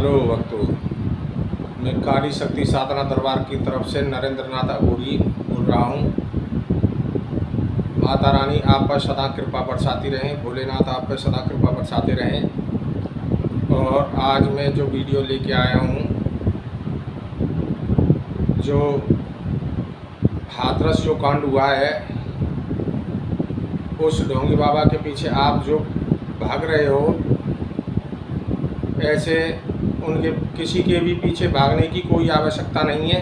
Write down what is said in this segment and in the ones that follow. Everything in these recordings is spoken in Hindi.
हेलो भक्तों, मैं काली शक्ति साधना दरबार की तरफ से नरेंद्र नाथ अघोरी बोल रहा हूँ। माता रानी आप पर सदा कृपा बरसाती रहें, भोलेनाथ आप पर सदा कृपा बरसाते रहें। और आज मैं जो वीडियो लेके आया हूँ, जो हाथरस जो कांड हुआ है, उस ढोंगी बाबा के पीछे आप जो भाग रहे हो, ऐसे उनके किसी के भी पीछे भागने की कोई आवश्यकता नहीं है।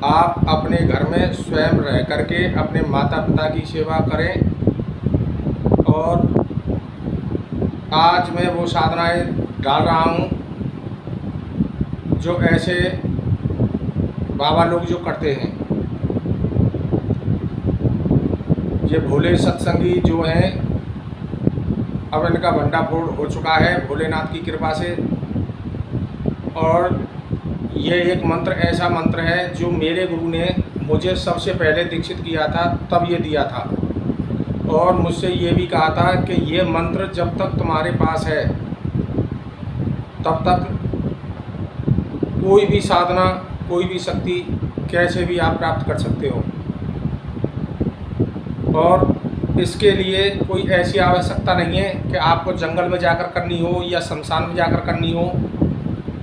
आप अपने घर में स्वयं रह करके अपने माता पिता की सेवा करें। और आज मैं वो साधनाएं डाल रहा हूँ जो ऐसे बाबा लोग जो करते हैं। ये भोले सत्संगी जो हैं, अब इनका भंडाफोड़ हो चुका है भोलेनाथ की कृपा से। और ये एक मंत्र ऐसा मंत्र है जो मेरे गुरु ने मुझे सबसे पहले दीक्षित किया था, तब ये दिया था। और मुझसे ये भी कहा था कि ये मंत्र जब तक तुम्हारे पास है तब तक कोई भी साधना, कोई भी शक्ति कैसे भी आप प्राप्त कर सकते हो। और इसके लिए कोई ऐसी आवश्यकता नहीं है कि आपको जंगल में जाकर करनी हो या शमशान में जाकर करनी हो।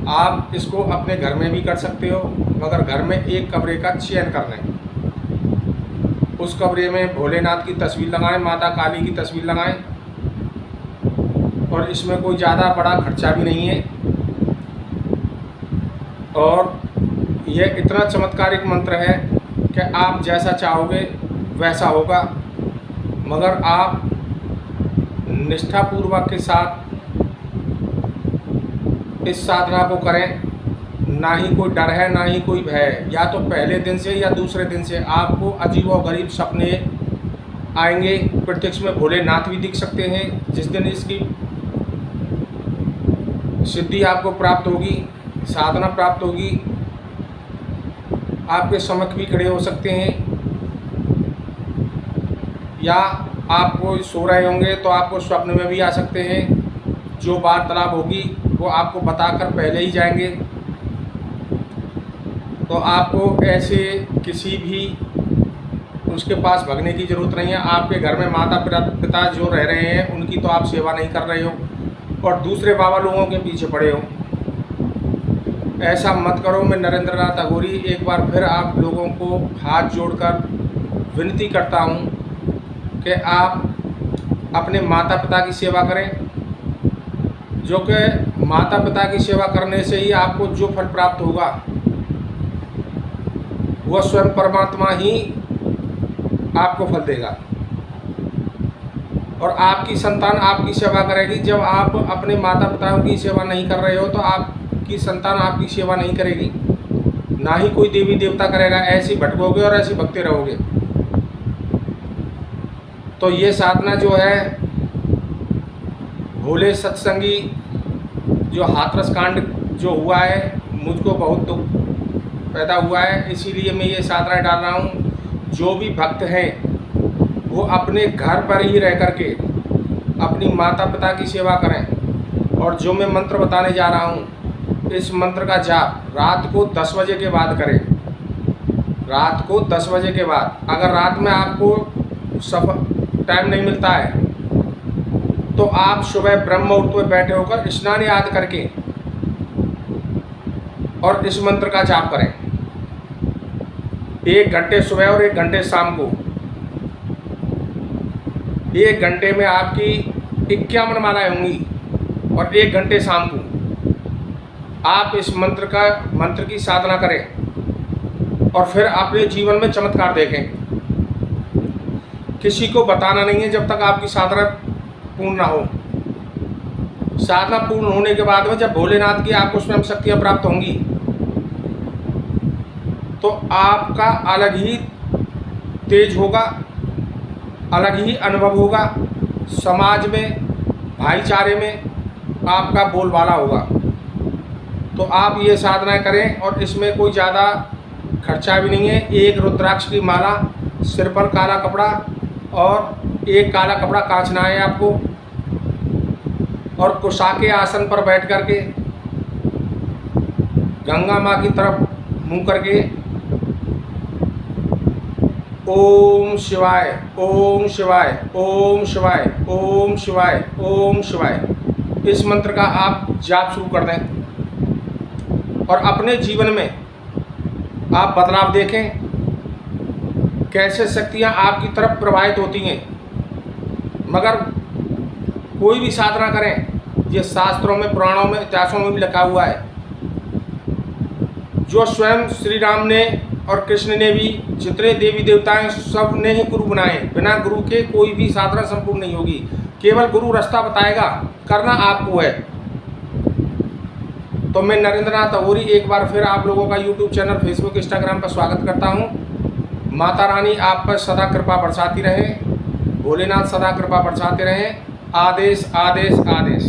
आप इसको अपने घर में भी कर सकते हो, मगर घर में एक कमरे का चयन कर लें। उस कमरे में भोलेनाथ की तस्वीर लगाएं, माता काली की तस्वीर लगाएं। और इसमें कोई ज़्यादा बड़ा खर्चा भी नहीं है। और यह इतना चमत्कारिक मंत्र है कि आप जैसा चाहोगे वैसा होगा, मगर आप निष्ठापूर्वक के साथ इस साधना को करें। ना ही कोई डर है, ना ही कोई भय है। या तो पहले दिन से या दूसरे दिन से आपको अजीब और गरीब सपने आएंगे। प्रत्यक्ष में भोलेनाथ भी दिख सकते हैं। जिस दिन इसकी सिद्धि आपको प्राप्त होगी, साधना प्राप्त होगी, आपके समक्ष भी खड़े हो सकते हैं। या आप कोई सो रहे होंगे तो आपको स्वप्न में भी आ सकते हैं। जो वार्तालाप होगी वो आपको बताकर पहले ही जाएंगे। तो आपको ऐसे किसी भी उसके पास भागने की ज़रूरत नहीं है। आपके घर में माता पिता जो रह रहे हैं उनकी तो आप सेवा नहीं कर रहे हो और दूसरे बाबा लोगों के पीछे पड़े हो। ऐसा मत करो। मैं नरेंद्र नाथ अघोरी एक बार फिर आप लोगों को हाथ जोड़कर विनती करता हूँ कि आप अपने माता पिता की सेवा करें, जो कि माता पिता की सेवा करने से ही आपको जो फल प्राप्त होगा वह स्वयं परमात्मा ही आपको फल देगा। और आपकी संतान आपकी सेवा करेगी। जब आप अपने माता पिताओं की सेवा नहीं कर रहे हो तो आपकी संतान आपकी सेवा नहीं करेगी, ना ही कोई देवी देवता करेगा। ऐसे भटकोगे और ऐसे भटकते रहोगे। तो ये साधना जो है भोले सत्संगी जो हाथरस कांड जो हुआ है, मुझको बहुत दुख पैदा हुआ है। इसीलिए मैं ये साधना डाल रहा हूँ। जो भी भक्त हैं वो अपने घर पर ही रह करके अपनी माता पिता की सेवा करें। और जो मैं मंत्र बताने जा रहा हूँ, इस मंत्र का जाप रात को 10 बजे के बाद करें। रात को 10 बजे के बाद। अगर रात में आपको टाइम नहीं मिलता है तो आप सुबह ब्रह्म मुहूर्त में बैठे होकर स्नान याद करके और इस मंत्र का जाप करें। 1 घंटे सुबह और 1 घंटे शाम को। 1 घंटे में आपकी 51 मालाएं होंगी और 1 घंटे शाम को आप इस मंत्र की साधना करें और फिर अपने जीवन में चमत्कार देखें। किसी को बताना नहीं है जब तक आपकी साधना पूर्ण ना हो। साधना पूर्ण होने के बाद में जब भोलेनाथ की आपको स्वयं शक्तियाँ प्राप्त होंगी तो आपका अलग ही तेज होगा, अलग ही अनुभव होगा। समाज में, भाईचारे में आपका बोलबाला होगा। तो आप ये साधना करें। और इसमें कोई ज़्यादा खर्चा भी नहीं है। एक रुद्राक्ष की माला, सिर पर काला कपड़ा और एक काला कपड़ा कांचना है आपको। और कुशा के आसन पर बैठ करके गंगा माँ की तरफ मुँह करके ओम शिवाय, ओम शिवाय, ओम शिवाय, ओम शिवाय, ओम शिवाय, इस मंत्र का आप जाप शुरू कर दें और अपने जीवन में आप बदलाव देखें, कैसे शक्तियाँ आपकी तरफ प्रवाहित होती हैं। मगर कोई भी साधना करें, ये शास्त्रों में, पुराणों में, इतिहासों में भी लिखा हुआ है, जो स्वयं श्री राम ने और कृष्ण ने भी, जितने देवी देवता हैं सब ने ही गुरु बनाए। बिना गुरु के कोई भी साधना संपूर्ण नहीं होगी। केवल गुरु रास्ता बताएगा, करना आपको है। तो मैं नरेंद्र नाथ अघोरी एक बार फिर आप लोगों का यूट्यूब चैनल, फेसबुक, इंस्टाग्राम पर स्वागत करता हूं। माता रानी आप पर सदा कृपा बरसाती रहे, भोलेनाथ सदा कृपा बरसाते रहें। आदेश, आदेश, आदेश।